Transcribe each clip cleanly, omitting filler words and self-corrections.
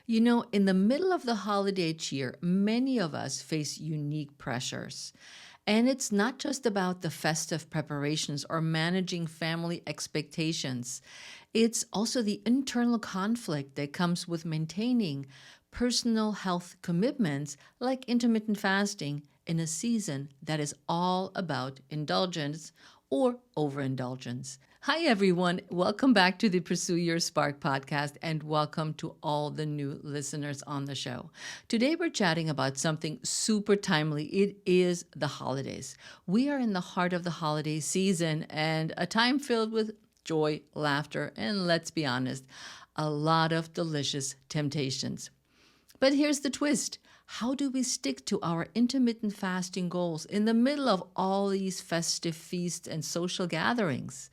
In the middle of the holiday cheer, many of us face unique pressures. And it's not just about the festive preparations or managing family expectations. It's also the internal conflict that comes with maintaining personal health commitments like intermittent fasting in a season that is all about indulgence or overindulgence. Hi, everyone. Welcome back to the Pursue Your Spark podcast, and welcome to all the new listeners on the show. Today, we're chatting about something super timely. It is the holidays. We are in the heart of the holiday season and a time filled with joy, laughter, and let's be honest, a lot of delicious temptations. But here's the twist. How do we stick to our intermittent fasting goals in the middle of all these festive feasts and social gatherings?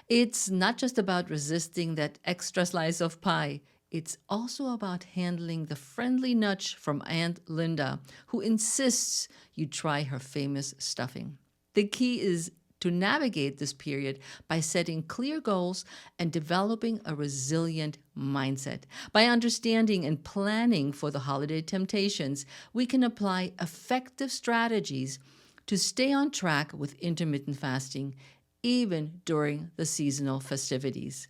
It's not just about resisting that extra slice of pie. It's also about handling the friendly nudge from Aunt Linda, who insists you try her famous stuffing. The key is to navigate this period by setting clear goals and developing a resilient mindset. By understanding and planning for the holiday temptations, we can apply effective strategies to stay on track with intermittent fasting, even during the seasonal festivities.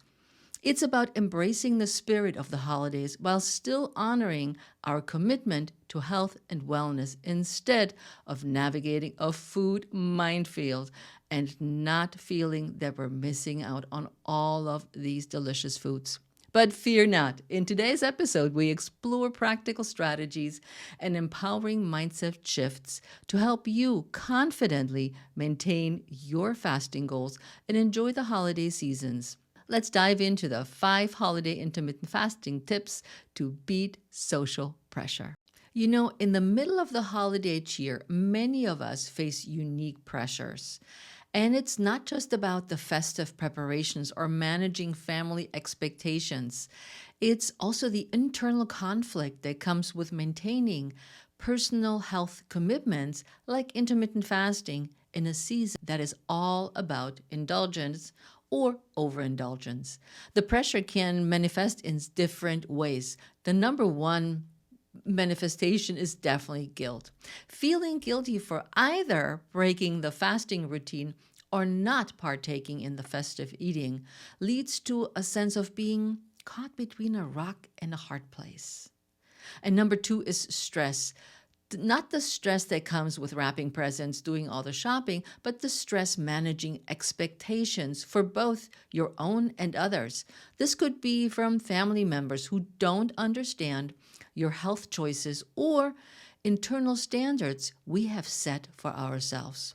It's about embracing the spirit of the holidays while still honoring our commitment to health and wellness instead of navigating a food minefield and not feeling that we're missing out on all of these delicious foods. But fear not. In today's episode, we explore practical strategies and empowering mindset shifts to help you confidently maintain your fasting goals and enjoy the holiday seasons. Let's dive into the 5 holiday intermittent fasting tips to beat social pressure. In the middle of the holiday cheer, many of us face unique pressures. And it's not just about the festive preparations or managing family expectations. It's also the internal conflict that comes with maintaining personal health commitments like intermittent fasting in a season that is all about indulgence or overindulgence. The pressure can manifest in different ways. The number one manifestation is definitely guilt. Feeling guilty for either breaking the fasting routine or not partaking in the festive eating leads to a sense of being caught between a rock and a hard place. And number 2 is stress. Not the stress that comes with wrapping presents, doing all the shopping, but the stress managing expectations for both your own and others. This could be from family members who don't understand your health choices or internal standards we have set for ourselves.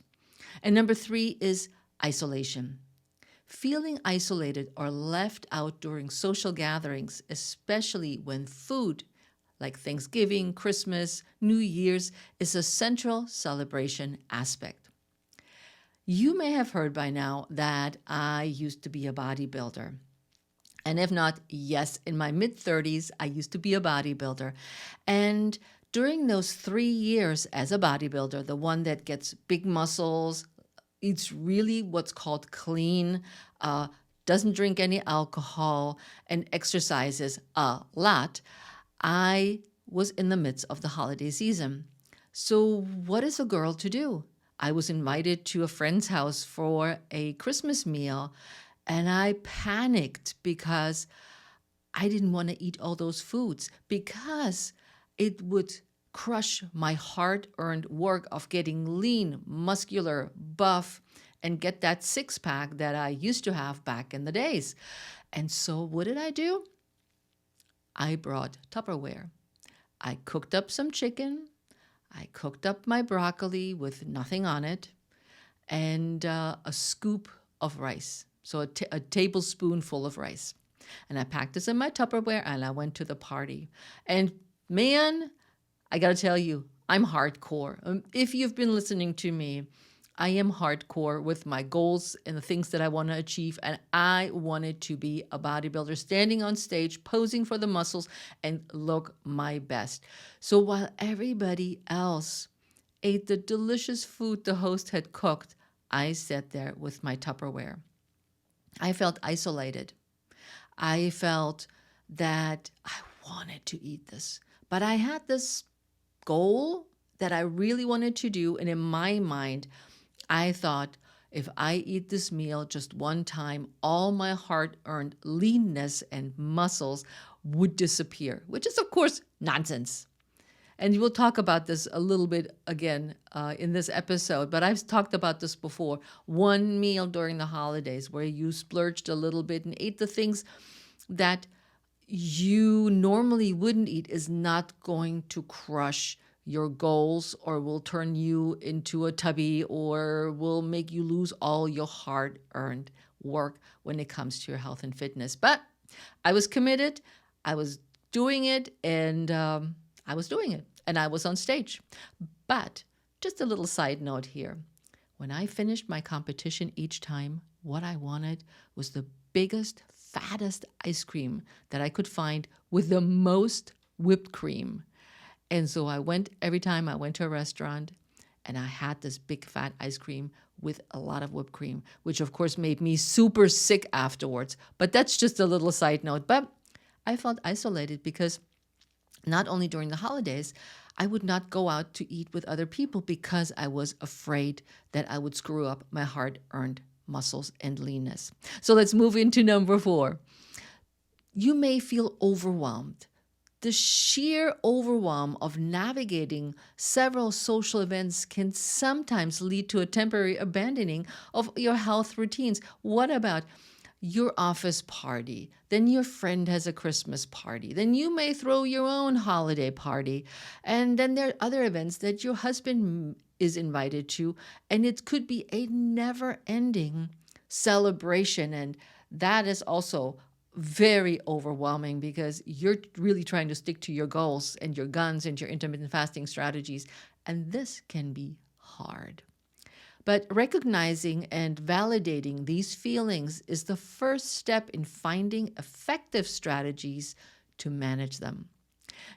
And number 3 is isolation. Feeling isolated or left out during social gatherings, especially when food like Thanksgiving, Christmas, New Year's, is a central celebration aspect. You may have heard by now that I used to be a bodybuilder. And if not, yes, in my mid-30s, I used to be a bodybuilder. And during those 3 years as a bodybuilder, the one that gets big muscles, eats really what's called clean, doesn't drink any alcohol, and exercises a lot, I was in the midst of the holiday season. So what is a girl to do? I was invited to a friend's house for a Christmas meal, and I panicked because I didn't want to eat all those foods because it would crush my hard-earned work of getting lean, muscular, buff, and get that six-pack that I used to have back in the days. And so what did I do? I brought Tupperware. I cooked up some chicken. I cooked up my broccoli with nothing on it and a scoop of rice. So a tablespoonful of rice. And I packed this in my Tupperware and I went to the party. And man, I got to tell you, I'm hardcore. If you've been listening to me, I am hardcore with my goals and the things that I want to achieve. And I wanted to be a bodybuilder, standing on stage, posing for the muscles, and look my best. So while everybody else ate the delicious food the host had cooked, I sat there with my Tupperware. I felt isolated. I felt that I wanted to eat this. But I had this goal that I really wanted to do. And in my mind, I thought, if I eat this meal just one time, all my hard earned leanness and muscles would disappear, which is, of course, nonsense. And we'll talk about this a little bit again in this episode, but I've talked about this before. One meal during the holidays where you splurged a little bit and ate the things that you normally wouldn't eat is not going to crush your goals or will turn you into a tubby or will make you lose all your hard-earned work when it comes to your health and fitness. But I was committed. I was doing it, and I was doing it, and I was on stage. But just a little side note here. When I finished my competition each time, what I wanted was the biggest, fattest ice cream that I could find with the most whipped cream. And so every time I went to a restaurant and I had this big fat ice cream with a lot of whipped cream, which of course made me super sick afterwards. But that's just a little side note. But I felt isolated because not only during the holidays, I would not go out to eat with other people because I was afraid that I would screw up my hard-earned muscles and leanness. So let's move into number 4. You may feel overwhelmed. The sheer overwhelm of navigating several social events can sometimes lead to a temporary abandoning of your health routines. What about your office party? Then your friend has a Christmas party. Then you may throw your own holiday party. And then there are other events that your husband is invited to. And it could be a never-ending celebration. And that is also very overwhelming because you're really trying to stick to your goals and your guns and your intermittent fasting strategies. And this can be hard. But recognizing and validating these feelings is the first step in finding effective strategies to manage them.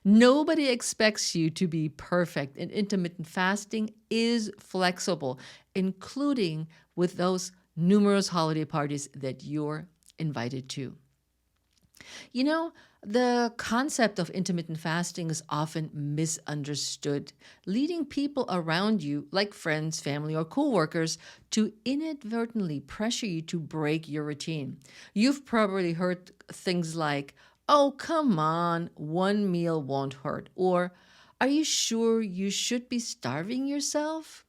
Nobody expects you to be perfect, and intermittent fasting is flexible, including with those numerous holiday parties that you're invited to. You know, the concept of intermittent fasting is often misunderstood, leading people around you, like friends, family, or coworkers, to inadvertently pressure you to break your routine. You've probably heard things like, "Oh, come on, one meal won't hurt," or "Are you sure you should be starving yourself?"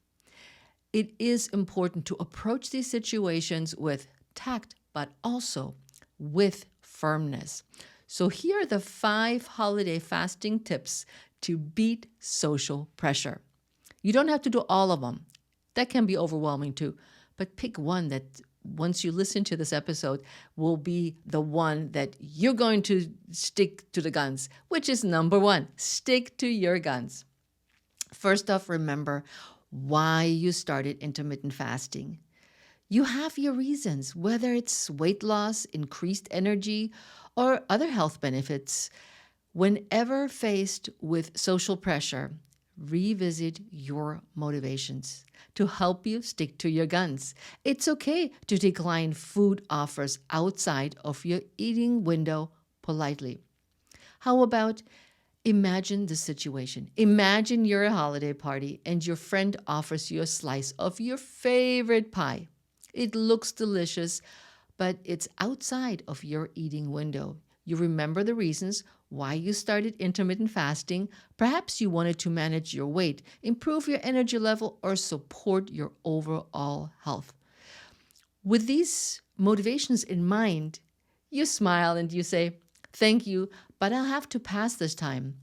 It is important to approach these situations with tact, but also with firmness. So here are the 5 holiday fasting tips to beat social pressure. You don't have to do all of them. That can be overwhelming too. But pick one that, once you listen to this episode, will be the one that you're going to stick to the guns, which is number 1, stick to your guns. First off, remember why you started intermittent fasting. You have your reasons, whether it's weight loss, increased energy, or other health benefits. Whenever faced with social pressure, revisit your motivations to help you stick to your guns. It's okay to decline food offers outside of your eating window politely. How about imagine the situation? Imagine you're at a holiday party and your friend offers you a slice of your favorite pie. It looks delicious, but it's outside of your eating window. You remember the reasons why you started intermittent fasting. Perhaps you wanted to manage your weight, improve your energy level, or support your overall health. With these motivations in mind, you smile and you say, "Thank you, but I'll have to pass this time.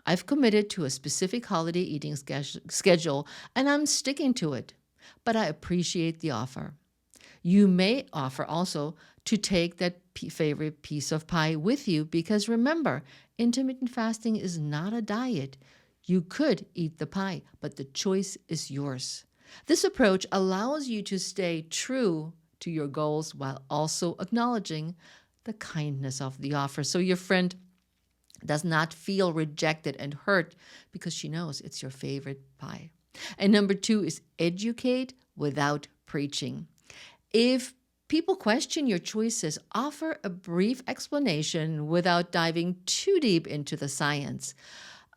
I've committed to a specific holiday eating schedule, and I'm sticking to it, but I appreciate the offer." You may offer also to take that favorite piece of pie with you because remember, intermittent fasting is not a diet. You could eat the pie, but the choice is yours. This approach allows you to stay true to your goals while also acknowledging the kindness of the offer. So your friend does not feel rejected and hurt because she knows it's your favorite pie. And number 2 is educate without preaching. If People question your choices. Offer a brief explanation without diving too deep into the science.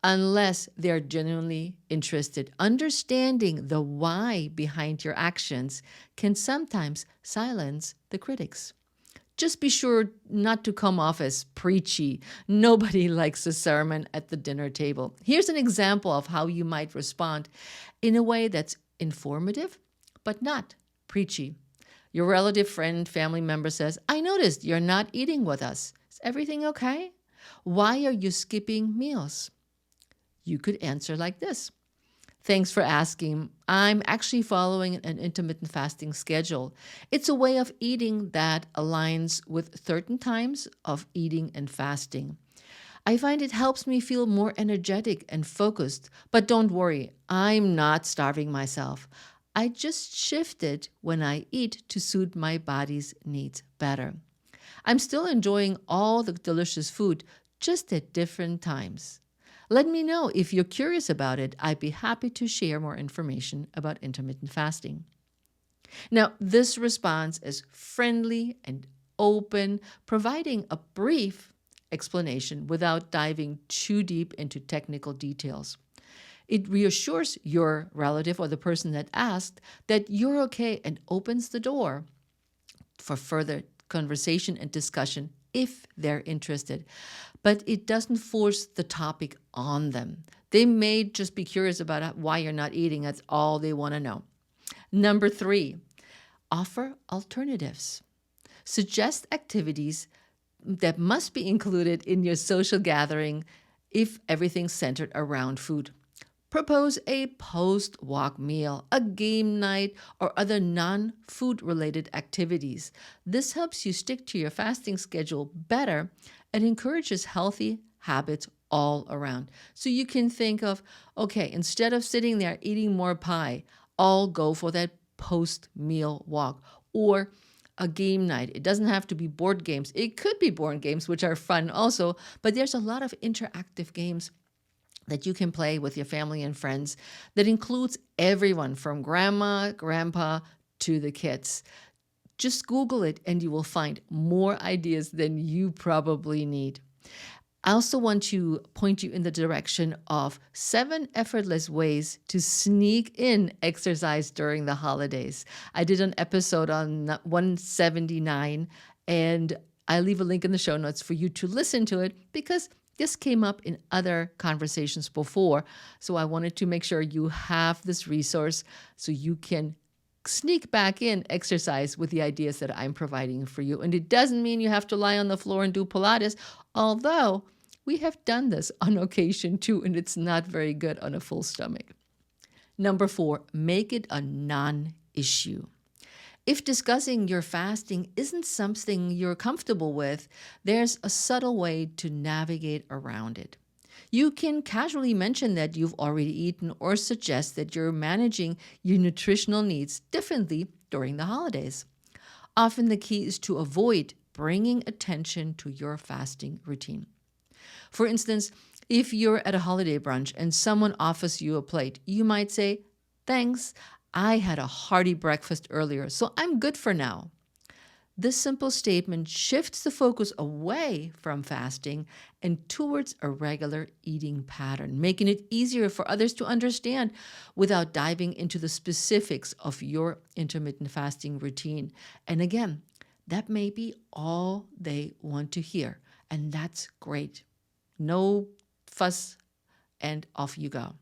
Unless they're genuinely interested, understanding the why behind your actions can sometimes silence the critics. Just be sure not to come off as preachy. Nobody likes a sermon at the dinner table. Here's an example of how you might respond in a way that's informative, but not preachy. Your relative, friend, family member says, I noticed you're not eating with us. Is everything okay? Why are you skipping meals? You could answer like this. Thanks for asking. I'm actually following an intermittent fasting schedule. It's a way of eating that aligns with certain times of eating and fasting. I find it helps me feel more energetic and focused. But don't worry, I'm not starving myself. I just shifted when I eat to suit my body's needs better. I'm still enjoying all the delicious food, just at different times. Let me know if you're curious about it. I'd be happy to share more information about intermittent fasting. Now, this response is friendly and open, providing a brief explanation without diving too deep into technical details. It reassures your relative or the person that asked that you're okay and opens the door for further conversation and discussion if they're interested. But it doesn't force the topic on them. They may just be curious about why you're not eating. That's all they want to know. Number 3, offer alternatives. Suggest activities that must be included in your social gathering if everything's centered around food. Propose a post-walk meal, a game night, or other non-food related activities. This helps you stick to your fasting schedule better and encourages healthy habits all around. So you can think of, okay, instead of sitting there eating more pie, I'll go for that post-meal walk. Or a game night. It doesn't have to be board games. It could be board games, which are fun also, but there's a lot of interactive games that you can play with your family and friends that includes everyone from grandma, grandpa, to the kids. Just Google it and you will find more ideas than you probably need. I also want to point you in the direction of 7 effortless ways to sneak in exercise during the holidays. I did an episode on 179, and I leave a link in the show notes for you to listen to it because this came up in other conversations before. So I wanted to make sure you have this resource so you can sneak back in exercise with the ideas that I'm providing for you. And it doesn't mean you have to lie on the floor and do Pilates, although we have done this on occasion too, and it's not very good on a full stomach. Number 4, make it a non-issue. If discussing your fasting isn't something you're comfortable with, there's a subtle way to navigate around it. You can casually mention that you've already eaten or suggest that you're managing your nutritional needs differently during the holidays. Often the key is to avoid bringing attention to your fasting routine. For instance, if you're at a holiday brunch and someone offers you a plate, you might say, "Thanks, I had a hearty breakfast earlier, so I'm good for now." This simple statement shifts the focus away from fasting and towards a regular eating pattern, making it easier for others to understand without diving into the specifics of your intermittent fasting routine. And again, that may be all they want to hear, and that's great. No fuss, and off you go.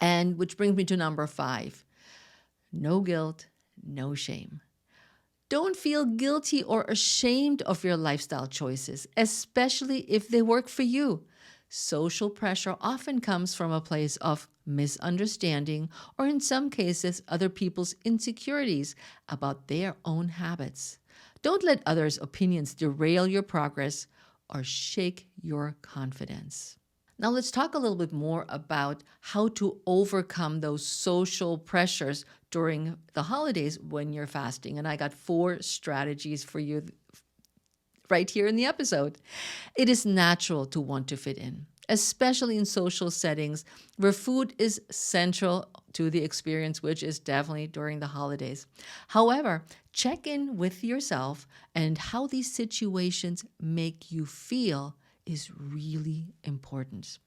And which brings me to number 5. No guilt, no shame. Don't feel guilty or ashamed of your lifestyle choices, especially if they work for you. Social pressure often comes from a place of misunderstanding or, in some cases, other people's insecurities about their own habits. Don't let others' opinions derail your progress or shake your confidence. Now let's talk a little bit more about how to overcome those social pressures during the holidays when you're fasting. And I got 4 strategies for you right here in the episode. It is natural to want to fit in. especially in social settings where food is central to the experience, which is definitely during the holidays. However, check in with yourself and how these situations make you feel is really important.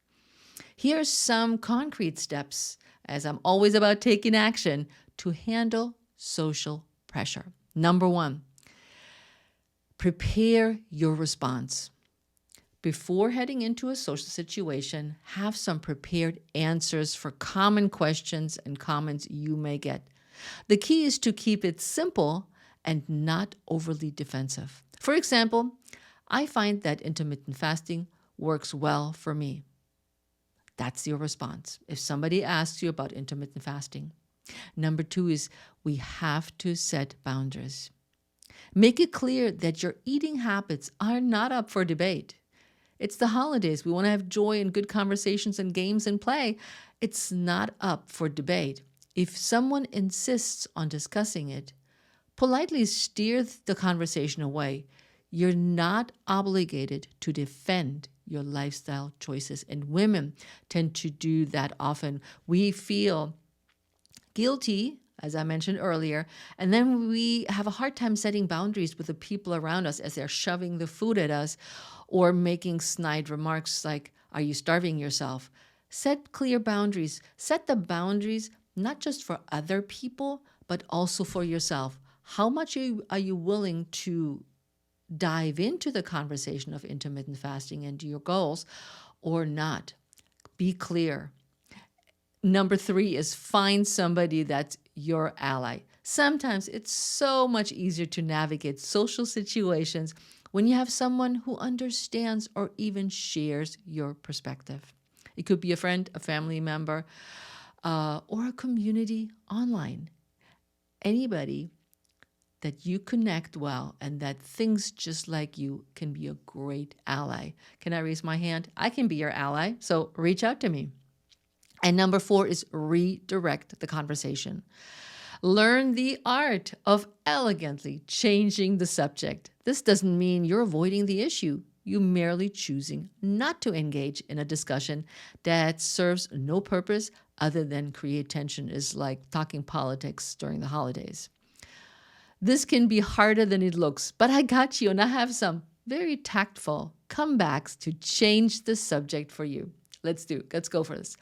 Here are some concrete steps, as I'm always about taking action, to handle social pressure. Number one, prepare your response. Before heading into a social situation, have some prepared answers for common questions and comments you may get. The key is to keep it simple and not overly defensive. For example, I find that intermittent fasting works well for me. That's your response if somebody asks you about intermittent fasting. Number two is we have to set boundaries. Make it clear that your eating habits are not up for debate. It's the holidays. We want to have joy and good conversations and games and play. It's not up for debate. If someone insists on discussing it, politely steer the conversation away. You're not obligated to defend your lifestyle choices. And women tend to do that often. We feel guilty, as I mentioned earlier, and then we have a hard time setting boundaries with the people around us as they're shoving the food at us or making snide remarks like, "Are you starving yourself?" Set clear boundaries. Set the boundaries not just for other people, but also for yourself. How much are you willing to dive into the conversation of intermittent fasting and your goals or not? Be clear. Number three is find somebody that's your ally. Sometimes it's so much easier to navigate social situations when you have someone who understands or even shares your perspective. It could be a friend, a family member, or a community online. Anybody that you connect well and that thinks just like you can be a great ally. Can I raise my hand? I can be your ally, so reach out to me. And number four is redirect the conversation. Learn the art of elegantly changing the subject. This doesn't mean you're avoiding the issue. You're merely choosing not to engage in a discussion that serves no purpose other than create tension. Is like talking politics during the holidays. This can be harder than it looks, but I got you, and I have some very tactful comebacks to change the subject for you. Let's go for this.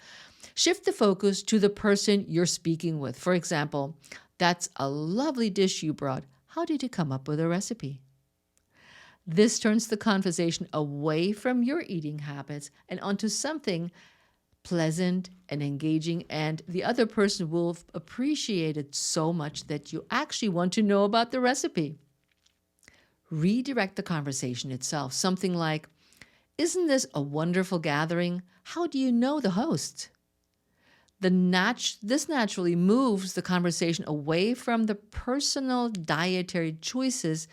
Shift the focus to the person you're speaking with. For example, "That's a lovely dish you brought. How did you come up with a recipe?" This turns the conversation away from your eating habits and onto something pleasant and engaging, and the other person will appreciate it so much that you actually want to know about the recipe. Redirect the conversation itself. Something like, "Isn't this a wonderful gathering? How do you know the host?" This naturally moves the conversation away from the personal dietary choices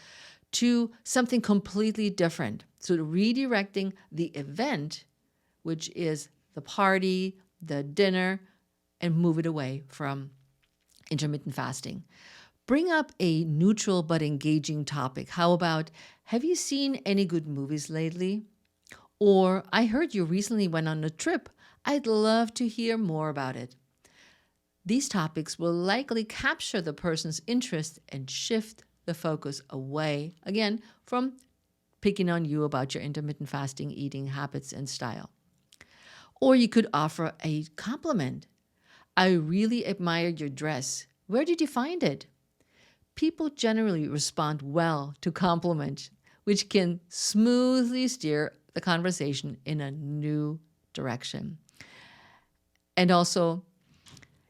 to something completely different. So redirecting the event, which is the party, the dinner, and move it away from intermittent fasting. Bring up a neutral but engaging topic. How about, "Have you seen any good movies lately?" Or, "I heard you recently went on a trip. I'd love to hear more about it." These topics will likely capture the person's interest and shift the focus away, again, from picking on you about your intermittent fasting eating habits and style. Or you could offer a compliment. "I really admired your dress. Where did you find it?" People generally respond well to compliments, which can smoothly steer the conversation in a new direction. And also,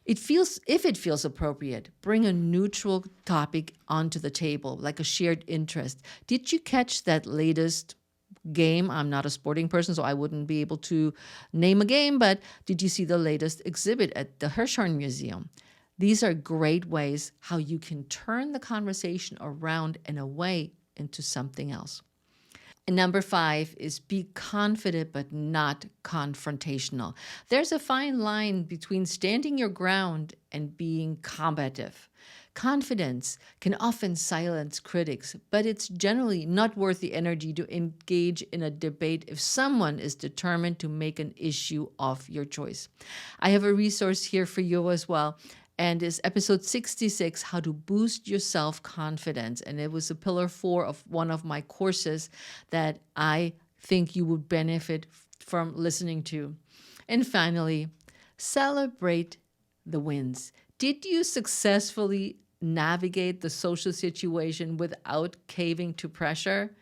if it feels appropriate, bring a neutral topic onto the table, like a shared interest. "Did you catch that latest game?" I'm not a sporting person, so I wouldn't be able to name a game, but "Did you see the latest exhibit at the Hirshhorn Museum?" These are great ways how you can turn the conversation around and away into something else. And number 5 is be confident but not confrontational. There's a fine line between standing your ground and being combative. Confidence can often silence critics, but it's generally not worth the energy to engage in a debate if someone is determined to make an issue of your choice. I have a resource here for you as well, and it's episode 66, How to Boost Your Self-Confidence. And it was a pillar 4 of one of my courses that I think you would benefit from listening to. And finally, celebrate the wins. Did you successfully navigate the social situation without caving to pressure?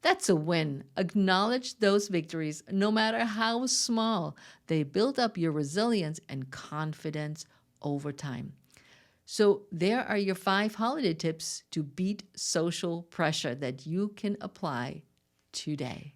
That's a win. Acknowledge those victories, no matter how small. They build up your resilience and confidence over time. So there are your 5 holiday tips to beat social pressure that you can apply today.